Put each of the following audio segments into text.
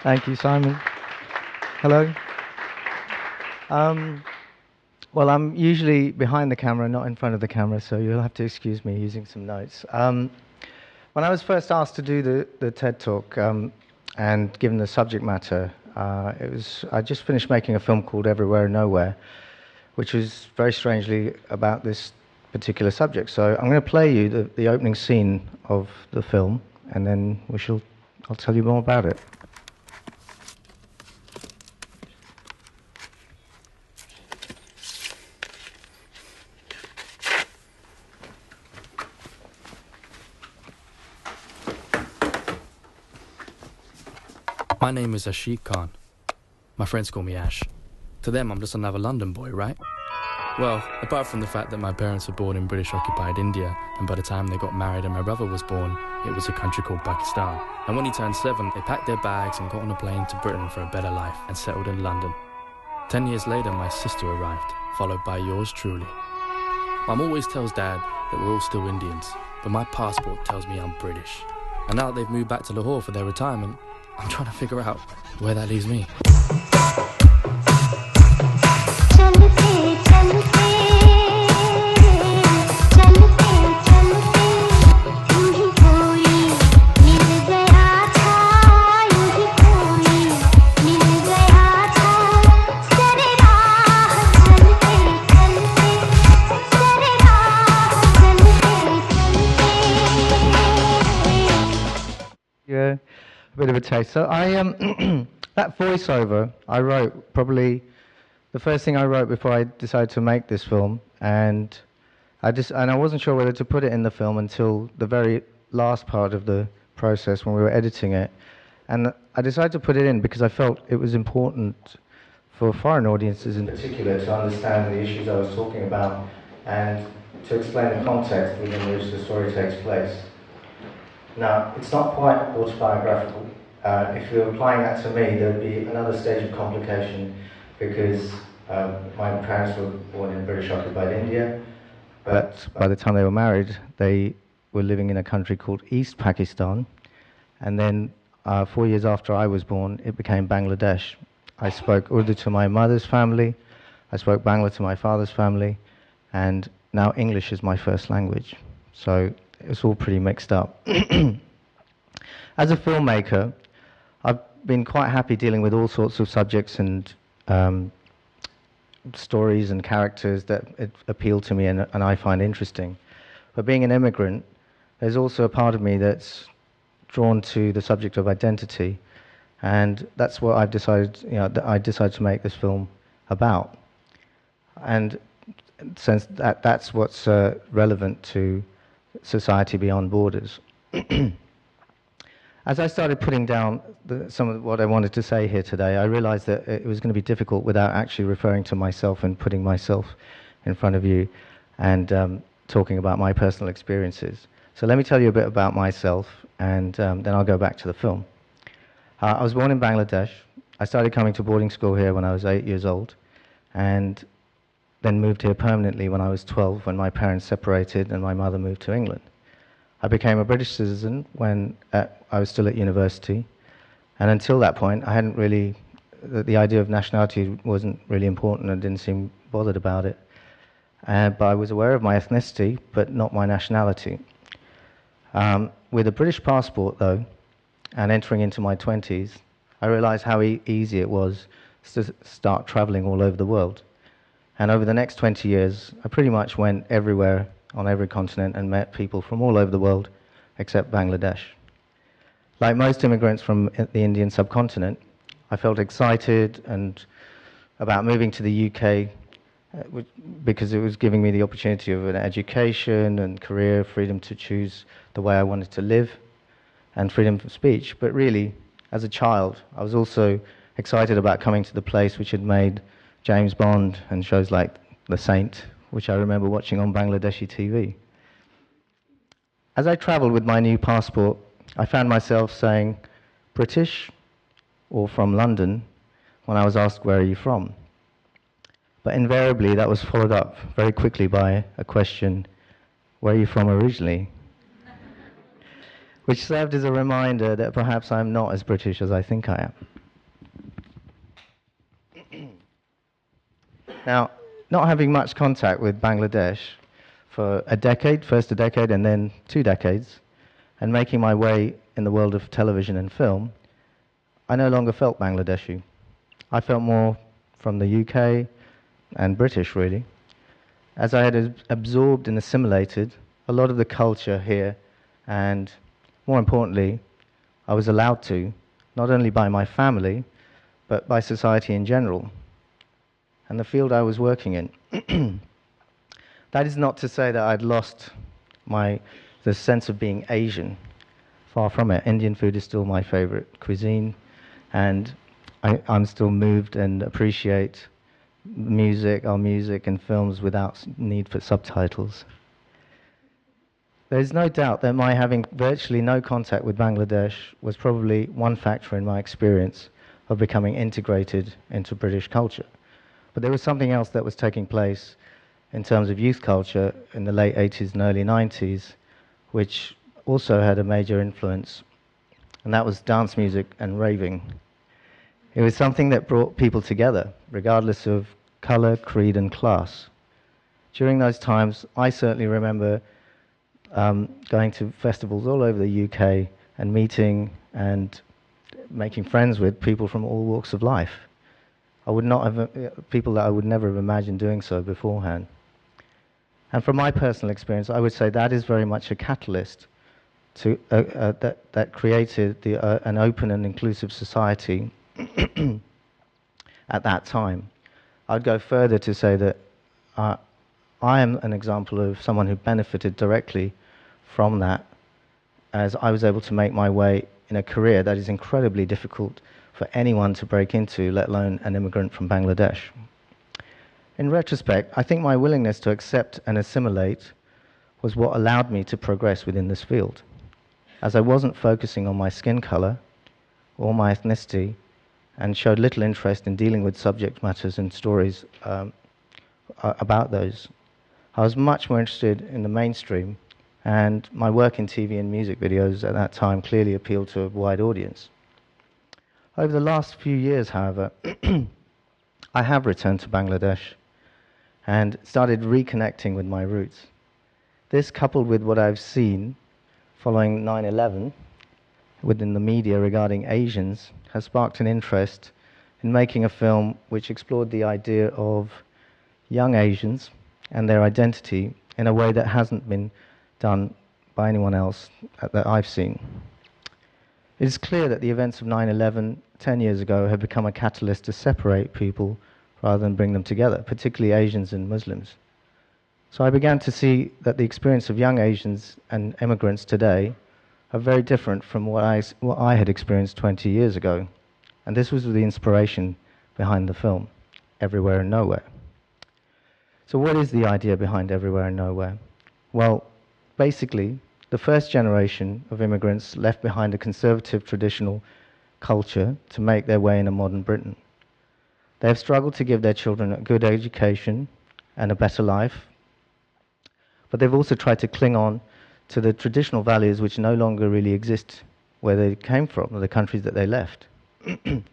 Thank you, Simon. Hello. Well, I'm usually behind the camera, not in front of the camera, so you'll have to excuse me using some notes. When I was first asked to do the TED Talk, and given the subject matter, I just finished making a film called Everywhere and Nowhere, which was very strangely about this particular subject. So I'm going to play you the opening scene of the film, and then I'll tell you more about it. My name is Ashik Khan. My friends call me Ash. To them, I'm just another London boy, right? Well, apart from the fact that my parents were born in British-occupied India, and by the time they got married and my brother was born, it was a country called Pakistan. And when he turned 7, they packed their bags and got on a plane to Britain for a better life and settled in London. 10 years later, my sister arrived, followed by yours truly. Mum always tells Dad that we're all still Indians, but my passport tells me I'm British. And now that they've moved back to Lahore for their retirement, I'm trying to figure out where that leaves me. Yeah, a bit of a taste. So that voiceover I wrote probably the first thing I wrote before I decided to make this film, and I wasn't sure whether to put it in the film until the very last part of the process when we were editing it, and I decided to put it in because I felt it was important for foreign audiences in particular to understand the issues I was talking about and to explain the context within which the story takes place. Now, it's not quite autobiographical. If you're applying that to me, there'd be another stage of complication because my parents were born in British-occupied India, but by the time they were married, they were living in a country called East Pakistan, and then 4 years after I was born, it became Bangladesh. I spoke Urdu to my mother's family, I spoke Bangla to my father's family, and now English is my first language. So it's all pretty mixed up. As a filmmaker, I've been quite happy dealing with all sorts of subjects and stories and characters that appeal to me and I find interesting. But being an immigrant, there's also a part of me that's drawn to the subject of identity, and that's what I've decided, that I decided to make this film about. And since that's what's relevant to society beyond borders. As I started putting down some of what I wanted to say here today, I realized that it was going to be difficult without actually referring to myself and putting myself in front of you and talking about my personal experiences. So let me tell you a bit about myself, and then I'll go back to the film. I was born in Bangladesh. I started coming to boarding school here when I was 8 years old, and then moved here permanently when I was 12, when my parents separated and my mother moved to England. I became a British citizen when I was still at university, and until that point I hadn't really, the idea of nationality wasn't really important and didn't seem bothered about it. But I was aware of my ethnicity, but not my nationality. With a British passport though, and entering into my 20s, I realized how easy it was to start traveling all over the world. And over the next 20 years, I pretty much went everywhere on every continent and met people from all over the world except Bangladesh. Like most immigrants from the Indian subcontinent, I felt excited about moving to the UK because it was giving me the opportunity of an education and career, freedom to choose the way I wanted to live, and freedom of speech. But really, as a child, I was also excited about coming to the place which had made James Bond and shows like The Saint, which I remember watching on Bangladeshi TV. As I traveled with my new passport, I found myself saying British or from London when I was asked, where are you from? But invariably that was followed up very quickly by a question, where are you from originally? which served as a reminder that perhaps I'm not as British as I think I am. Now, not having much contact with Bangladesh for a decade, first a decade and then 2 decades, and making my way in the world of television and film, I no longer felt Bangladeshi. I felt more from the UK and British, really, as I had absorbed and assimilated a lot of the culture here, and more importantly, I was allowed to, not only by my family, but by society in general, and the field I was working in. That is not to say that I'd lost the sense of being Asian. Far from it. Indian food is still my favorite cuisine, and I'm still moved and appreciate our music and films without need for subtitles. There's no doubt that my having virtually no contact with Bangladesh was probably one factor in my experience of becoming integrated into British culture. But there was something else that was taking place in terms of youth culture in the late 80s and early 90s, which also had a major influence, and that was dance music and raving. It was something that brought people together, regardless of color, creed, and class. During those times, I certainly remember going to festivals all over the UK and meeting and making friends with people from all walks of life. I would not have people that I would never have imagined doing so beforehand. And from my personal experience, I would say that is very much a catalyst to that created an open and inclusive society at that time. I'd go further to say that I am an example of someone who benefited directly from that, as I was able to make my way in a career that is incredibly difficult for anyone to break into, let alone an immigrant from Bangladesh. In retrospect, I think my willingness to accept and assimilate was what allowed me to progress within this field, as I wasn't focusing on my skin color or my ethnicity, and showed little interest in dealing with subject matters and stories about those. I was much more interested in the mainstream, and my work in TV and music videos at that time clearly appealed to a wide audience. Over the last few years, however, I have returned to Bangladesh and started reconnecting with my roots. This, coupled with what I've seen following 9/11 within the media regarding Asians, has sparked an interest in making a film which explored the idea of young Asians and their identity in a way that hasn't been done by anyone else that I've seen. It is clear that the events of 9/11 10 years ago have become a catalyst to separate people rather than bring them together, particularly Asians and Muslims. So I began to see that the experience of young Asians and immigrants today are very different from what I had experienced 20 years ago. And this was the inspiration behind the film, Everywhere and Nowhere. So what is the idea behind Everywhere and Nowhere? Well, basically, the first generation of immigrants left behind a conservative traditional culture to make their way in a modern Britain. They have struggled to give their children a good education and a better life, but they've also tried to cling on to the traditional values which no longer really exist where they came from, or the countries that they left, and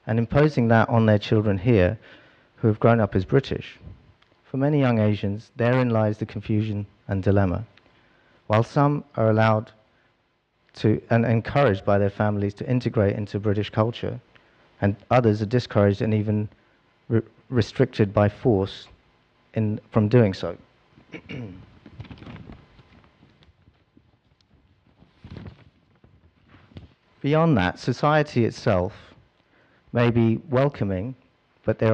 imposing that on their children here who have grown up as British. For many young Asians, therein lies the confusion and dilemma. While some are allowed to and encouraged by their families to integrate into British culture, and others are discouraged and even restricted by force from doing so. Beyond that, society itself may be welcoming, but there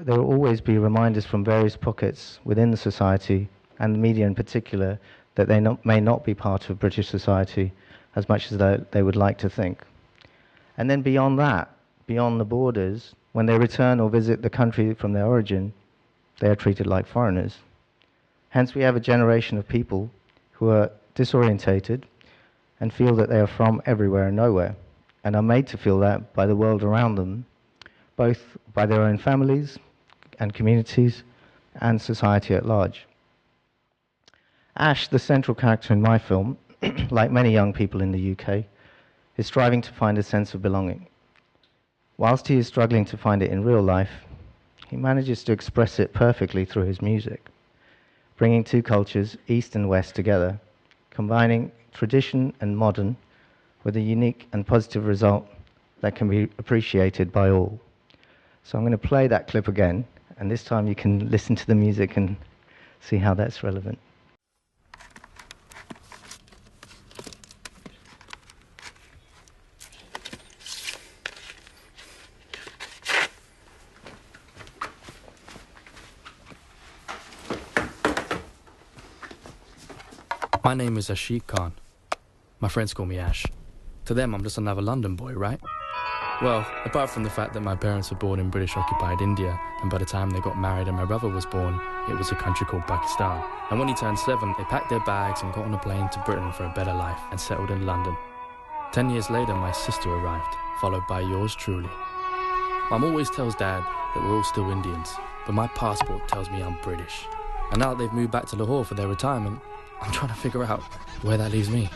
will always be reminders from various pockets within the society, and the media in particular, that they may not be part of British society as much as they would like to think. And then beyond that, beyond the borders, when they return or visit the country from their origin, they are treated like foreigners. Hence we have a generation of people who are disorientated and feel that they are from everywhere and nowhere, and are made to feel that by the world around them, both by their own families and communities and society at large. Ash, the central character in my film, like many young people in the UK, is striving to find a sense of belonging. Whilst he is struggling to find it in real life, he manages to express it perfectly through his music, bringing two cultures, East and West, together, combining tradition and modern with a unique and positive result that can be appreciated by all. So I'm going to play that clip again, and this time you can listen to the music and see how that's relevant. My name is Ashik Khan. My friends call me Ash. To them, I'm just another London boy, right? Well, apart from the fact that my parents were born in British-occupied India, and by the time they got married and my brother was born, it was a country called Pakistan. And when he turned 7, they packed their bags and got on a plane to Britain for a better life and settled in London. 10 years later, my sister arrived, followed by yours truly. Mum always tells Dad that we're all still Indians, but my passport tells me I'm British. And now that they've moved back to Lahore for their retirement, I'm trying to figure out where that leaves me.